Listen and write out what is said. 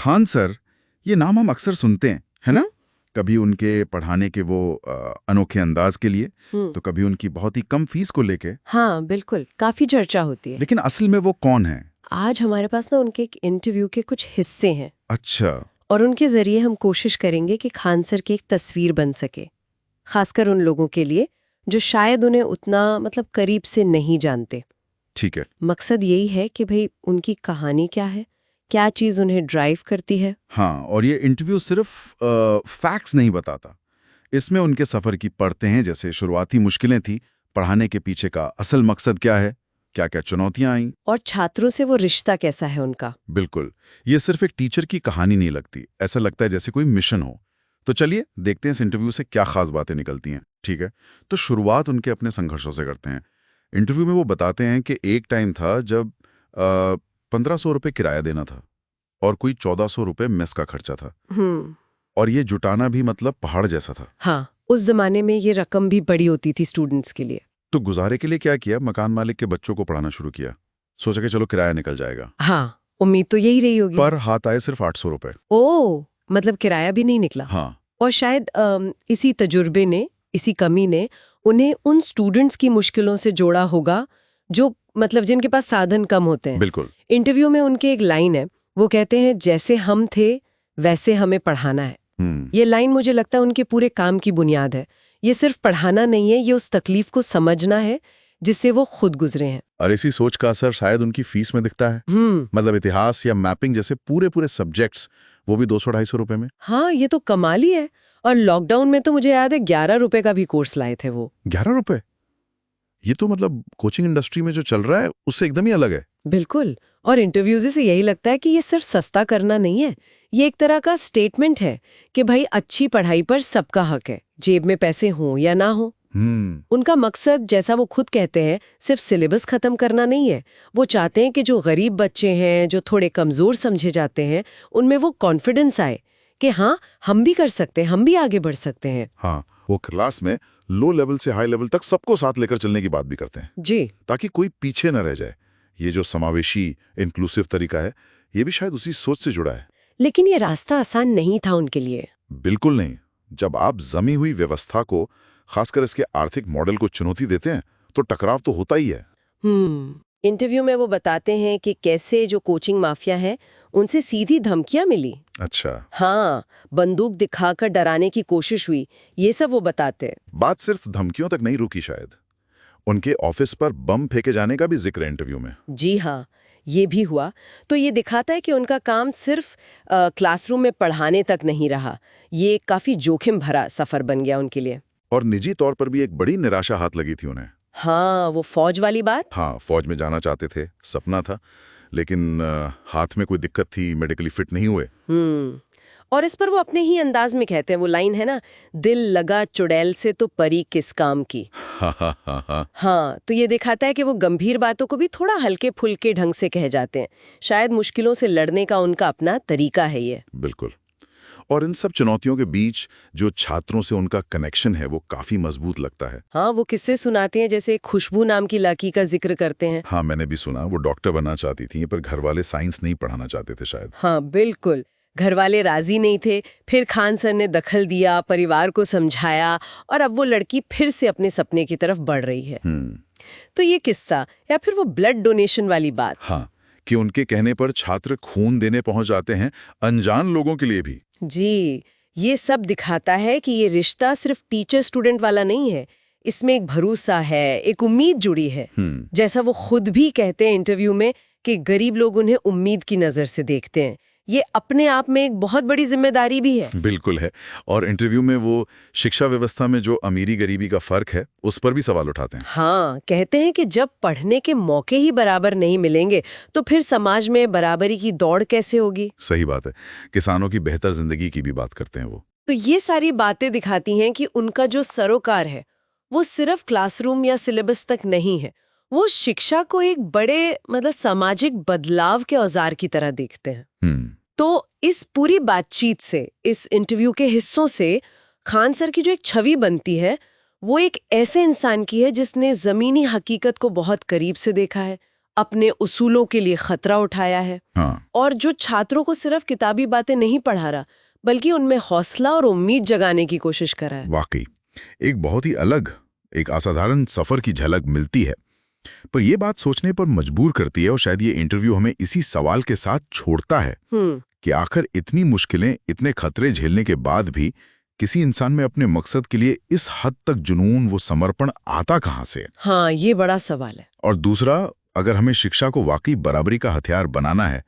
Khan sir, ये नाम हम अक्सर सुनते हैं, है ना? कभी उनके पढ़ाने के वो अनोखे अंदाज के लिए, तो कभी उनकी बहुत ही कम फीस को लेके। हाँ बिल्कुल, काफी चर्चा होती है। लेकिन असल में वो कौन है? आज हमारे पास ना उनके एक इंटरव्यू के कुछ हिस्से हैं। अच्छा। और उनके जरिए हम कोशिश करेंगे कि खान सर की एक तस्वीर बन सके, खासकर उन लोगों के लिए जो शायद उन्हें उतना करीब से नहीं जानते। ठीक है। मकसद यही है कि भाई उनकी कहानी क्या है, क्या चीज उन्हें ड्राइव करती है। हाँ, और ये इंटरव्यू सिर्फ फैक्ट्स नहीं बताता, इसमें उनके सफर की पढ़ते हैं, जैसे शुरुआती मुश्किलें थी, पढ़ाने के पीछे का असल मकसद क्या है, क्या क्या चुनौतियां आईं, और छात्रों से वो रिश्ता कैसा है उनका। बिल्कुल, ये सिर्फ एक टीचर की कहानी नहीं लगती, ऐसा लगता है जैसे कोई मिशन हो। तो चलिए देखते हैं इस इंटरव्यू से क्या खास बातें निकलती हैं। ठीक है, तो शुरुआत उनके अपने संघर्षों से करते हैं। इंटरव्यू में वो बताते हैं कि एक टाइम था जब 1500 रुपये किराया देना था और कोई 1400 रुपये मेस का खर्चा था, और ये जुटाना भी पहाड़ जैसा था। हाँ, उस जमाने में ये रकम भी बड़ी होती थी स्टूडेंट्स के लिए। तो गुजारे के लिए क्या किया, मकान मालिक के बच्चों को पढ़ाना शुरू किया, सोचा कि चलो किराया निकल जाएगा। हाँ, उम्मीद तो यही रही होगी। पर हाथ आए सिर्फ 800 रुपये। ओ, किराया भी नहीं निकला। हाँ। और शायद इसी तजुर्बे ने, इसी कमी ने उन्हें उन स्टूडेंट्स की मुश्किलों से जोड़ा होगा जो जिनके पास साधन कम होते हैं। बिल्कुल। इंटरव्यू में उनके एक लाइन है, वो कहते हैं जैसे हम थे वैसे हमें पढ़ाना है। ये लाइन मुझे लगता है उनके पूरे काम की बुनियाद है। ये सिर्फ पढ़ाना नहीं है, ये उस तकलीफ को समझना है जिससे वो खुद गुजरे हैं। और इसी सोच का असर शायद उनकी फीस में दिखता है। इतिहास या मैपिंग जैसे पूरे सब्जेक्ट्स, वो भी 200-250 रुपए में। हाँ, ये तो कमाल ही है। और लॉकडाउन में तो मुझे याद है 11 रुपए का भी कोर्स लाए थे वो। 11 रुपए? ये तो कोचिंग इंडस्ट्री में जो चल रहा है उससे एकदम ही अलग है। बिल्कुल। और इंटरव्यूज से यही लगता है कि ये सिर्फ सस्ता करना नहीं है, ये एक तरह का स्टेटमेंट है कि भाई अच्छी पढ़ाई पर सबका हक है, जेब में पैसे हों या ना हो। उनका मकसद, जैसा वो खुद कहते हैं, सिर्फ सिलेबस खत्म करना नहीं है। वो चाहते हैं कि जो गरीब बच्चे हैं, जो थोड़े कमजोर समझे जाते हैं, उनमें वो कॉन्फिडेंस आए कि हाँ, हम भी कर सकते हैं, हम भी आगे बढ़ सकते हैं। हाँ, वो क्लास में लो लेवल से हाई लेवल तक सबको साथ लेकर चलने की बात भी करते हैं जी, ताकि कोई पीछे न रह जाए। ये जो समावेशी इंक्लूसिव तरीका है, ये भी शायद उसी सोच से जुड़ा है। लेकिन ये रास्ता आसान नहीं था उनके लिए। बिल्कुल नहीं। जब आप जमी हुई व्यवस्था को, खासकर इसके आर्थिक मॉडल को चुनौती देते हैं, तो टकराव तो होता ही है। इंटरव्यू में वो बताते हैं कि कैसे जो कोचिंग माफिया है, उनसे सीधी धमकियां मिली। अच्छा। हाँ, बंदूक दिखाकर डराने की कोशिश हुई, ये सब वो बताते हैं। बात सिर्फ धमकियों तक नहीं रुकी, शायद उनके ऑफिस पर बम फेंके जाने का भी जिक्र है इंटरव्यू में। जी हाँ, ये भी हुआ। तो ये दिखाता है कि उनका काम सिर्फ क्लासरूम में पढ़ाने तक नहीं रहा, ये काफी जोखिम भरा सफर बन गया उनके लिए। और निजी तौर पर भी एक बड़ी निराशा हाथ लगी थी उन्हें। हाँ, वो फौज वाली बात। हाँ, फौज में जाना चाहते थे, सपना था, लेकिन हाथ में कोई दिक्कत थी, मेडिकली फिट नहीं हुए। और इस पर वो अपने ही अंदाज में कहते हैं, वो लाइन है ना, दिल लगा चुड़ैल से तो परी किस काम की। हाँ, तो ये दिखाता है कि वो गंभीर बातों को भी थोड़ा हल्के फुल्के ढंग से कह जाते हैं। शायद मुश्किलों से लड़ने का उनका अपना तरीका है ये। बिल्कुल। और इन सब चुनौतियों के बीच जो छात्रों से उनका कनेक्शन है, वो काफी मजबूत लगता है। हाँ, वो किस्से सुनाते हैं, जैसे खुशबू नाम की लड़की का जिक्र करते हैं। हाँ, मैंने भी सुना, वो डॉक्टर बनना चाहती थी, पर घर वाले साइंस नहीं पढ़ाना चाहते थे शायद। हाँ बिल्कुल, घर वाले राजी नहीं थे। फिर खान सर ने दखल दिया, परिवार को समझाया, और अब वो लड़की फिर से अपने सपने की तरफ बढ़ रही है। तो ये किस्सा, या फिर वो ब्लड डोनेशन वाली बात। हाँ, कि उनके कहने पर छात्र खून देने पहुंच जाते हैं, अनजान लोगों के लिए भी। जी, ये सब दिखाता है कि ये रिश्ता सिर्फ टीचर स्टूडेंट वाला नहीं है, इसमें एक भरोसा है, एक उम्मीद जुड़ी है। जैसा वो खुद भी कहते हैं इंटरव्यू में कि गरीब लोग उन्हें उम्मीद की नजर से देखते हैं। ये अपने आप में एक बहुत बड़ी जिम्मेदारी भी है। बिल्कुल है। और इंटरव्यू में वो शिक्षा व्यवस्था में जो अमीरी गरीबी का फर्क है, उस पर भी सवाल उठाते हैं। हाँ, कहते हैं कि जब पढ़ने के मौके ही बराबर नहीं मिलेंगे, तो फिर समाज में बराबरी की दौड़ कैसे होगी। सही बात है। किसानों की बेहतर जिंदगी की भी बात करते हैं वो। तो ये सारी बातें दिखाती हैं कि उनका जो सरोकार है, वो सिर्फ क्लासरूम या सिलेबस तक नहीं है, वो शिक्षा को एक बड़े सामाजिक बदलाव के औजार की तरह देखते हैं। तो इस पूरी बातचीत से, इस इंटरव्यू के हिस्सों से खान सर की जो एक छवि बनती है, वो एक ऐसे इंसान की है जिसने जमीनी हकीकत को बहुत करीब से देखा है, अपने उसूलों के लिए खतरा उठाया है, हाँ, और जो छात्रों को सिर्फ किताबी बातें नहीं पढ़ा रहा बल्कि उनमें हौसला और उम्मीद जगाने की कोशिश कर रहा है। वाकई एक बहुत ही अलग, एक असाधारण सफर की झलक मिलती है। पर यह बात सोचने पर मजबूर करती है, और शायद ये इंटरव्यू हमें इसी सवाल के साथ छोड़ता है कि आखिर इतनी मुश्किलें, इतने खतरे झेलने के बाद भी किसी इंसान में अपने मकसद के लिए इस हद तक जुनून, वो समर्पण आता कहाँ से? हाँ, ये बड़ा सवाल है। और दूसरा, अगर हमें शिक्षा को वाकई बराबरी का हथियार बनाना है,